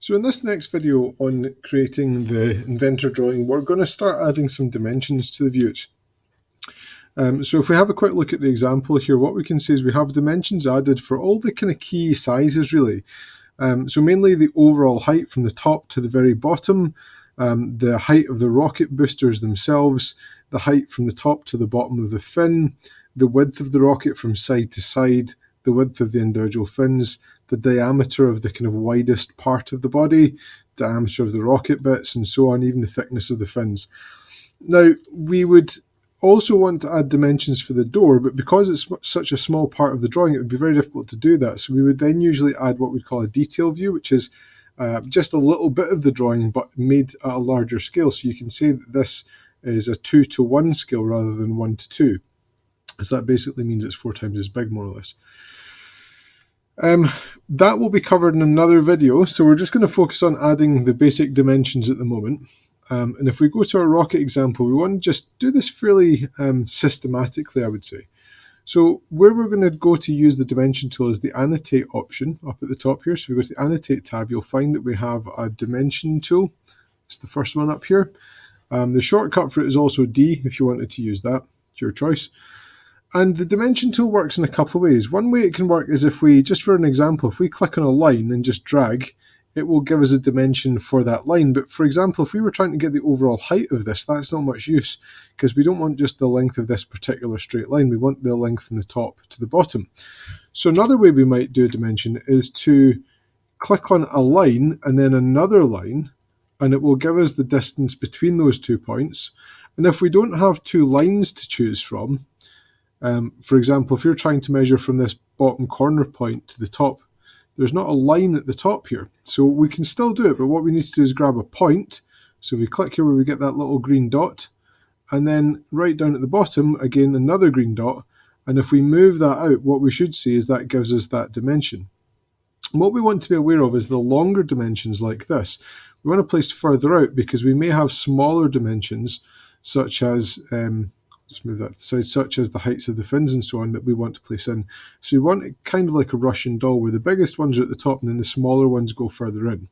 So in this next video on creating the Inventor drawing, we're going to start adding some dimensions to the views. So if we have a quick look at the example here, what we can see is we have dimensions added for all the kind of key sizes really. So mainly the overall height from the top to the very bottom, the height of the rocket boosters themselves, the height from the top to the bottom of the fin, the width of the rocket from side to side, the width of the individual fins, the diameter of the kind of widest part of the body, diameter of the rocket bits, and so on, even the thickness of the fins. Now, we would also want to add dimensions for the door, but because it's such a small part of the drawing, it would be very difficult to do that. So we would then usually add what we'd call a detail view, which is just a little bit of the drawing, but made at a larger scale. So you can say that this is a 2:1 scale rather than 1:2. So that basically means it's 4 times as big, more or less. That will be covered in another video, so we're just going to focus on adding the basic dimensions at the moment. And if we go to our rocket example, we want to just do this fairly systematically, I would say. So where we're going to go to use the dimension tool is the annotate option up at the top here. So if we go to the annotate tab, you'll find that we have a dimension tool. It's the first one up here. The shortcut for it is also D if you wanted to use that. It's your choice. And the dimension tool works in a couple of ways. One way it can work is if we, just for an example, if we click on a line and just drag, it will give us a dimension for that line. But for example, if we were trying to get the overall height of this, that's not much use because we don't want just the length of this particular straight line. We want the length from the top to the bottom. So another way we might do a dimension is to click on a line and then another line, and it will give us the distance between those 2 points. And if we don't have 2 lines to choose from, for example, if you're trying to measure from this bottom corner point to the top, there's not a line at the top here. So we can still do it, but what we need to do is grab a point. So we click here where we get that little green dot, and then right down at the bottom, again, another green dot. And if we move that out, what we should see is that gives us that dimension. And what we want to be aware of is the longer dimensions like this. We want to place further out because we may have smaller dimensions, such as just move that to the side, such as the heights of the fins and so on that we want to place in. So we want it kind of like a Russian doll where the biggest ones are at the top and then the smaller ones go further in.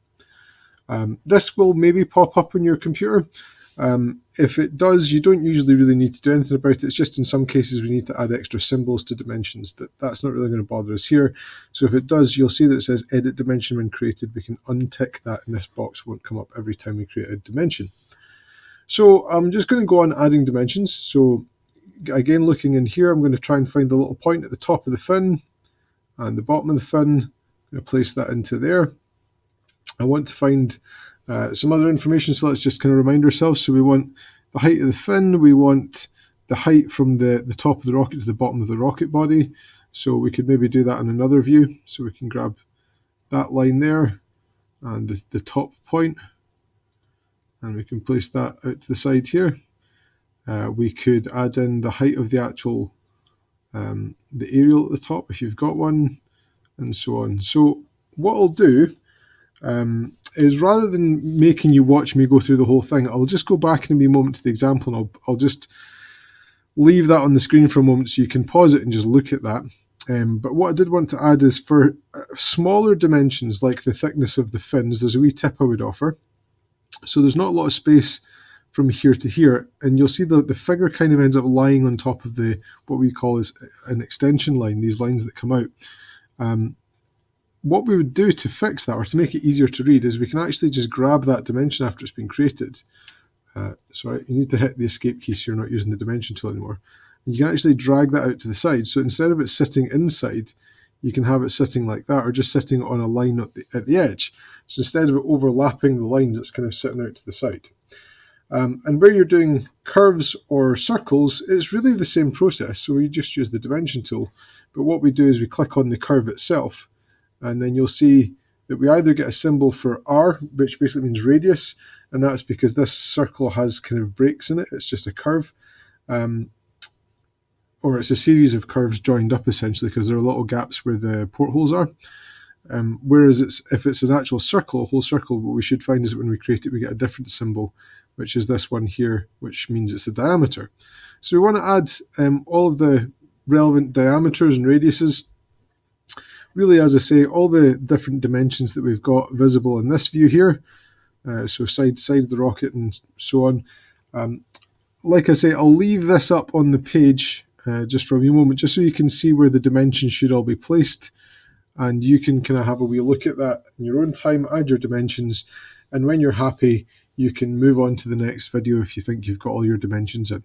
This will maybe pop up on your computer. If it does, you don't usually really need to do anything about it. It's just in some cases we need to add extra symbols to dimensions. That's not really going to bother us here. So if it does, you'll see that it says edit dimension when created. We can untick that and this box won't come up every time we create a dimension. So I'm just going to go on adding dimensions. So again, looking in here, I'm going to try and find the little point at the top of the fin and the bottom of the fin. I'm going to place that into there. I want to find some other information, so let's just kind of remind ourselves. So we want the height of the fin, we want the height from the top of the rocket to the bottom of the rocket body. So we could maybe do that in another view. So we can grab that line there and the top point, and we can place that out to the side here. We could add in the height of the actual the aerial at the top if you've got one, and so on. So what I'll do is rather than making you watch me go through the whole thing, I'll just go back in a wee moment to the example and I'll just leave that on the screen for a moment so you can pause it and just look at that. But what I did want to add is for smaller dimensions like the thickness of the fins, there's a wee tip I would offer. So there's not a lot of space from here to here, and you'll see the figure kind of ends up lying on top of the what we call is an extension line, these lines that come out. What we would do to fix that, or to make it easier to read, is we can actually just grab that dimension after it's been created. Sorry, you need to hit the escape key so you're not using the dimension tool anymore. And you can actually drag that out to the side. So instead of it sitting inside, you can have it sitting like that, or just sitting on a line at the edge. So instead of it overlapping the lines, it's kind of sitting out to the side. And where you're doing curves or circles, it's really the same process. So we just use the dimension tool. But what we do is we click on the curve itself, and then you'll see that we either get a symbol for R, which basically means radius, and that's because this circle has kind of breaks in it. It's just a curve. Or it's a series of curves joined up essentially because there are little gaps where the portholes are. Whereas if it's an actual circle, a whole circle, what we should find is that when we create it, we get a different symbol, which is this one here, which means it's a diameter. So we want to add all of the relevant diameters and radiuses. really, as I say, all the different dimensions that we've got visible in this view here, so side to side of the rocket and so on. Like I say, I'll leave this up on the page just for a moment, just so you can see where the dimensions should all be placed, and you can kind of have a wee look at that in your own time, add your dimensions, and when you're happy, you can move on to the next video if you think you've got all your dimensions in.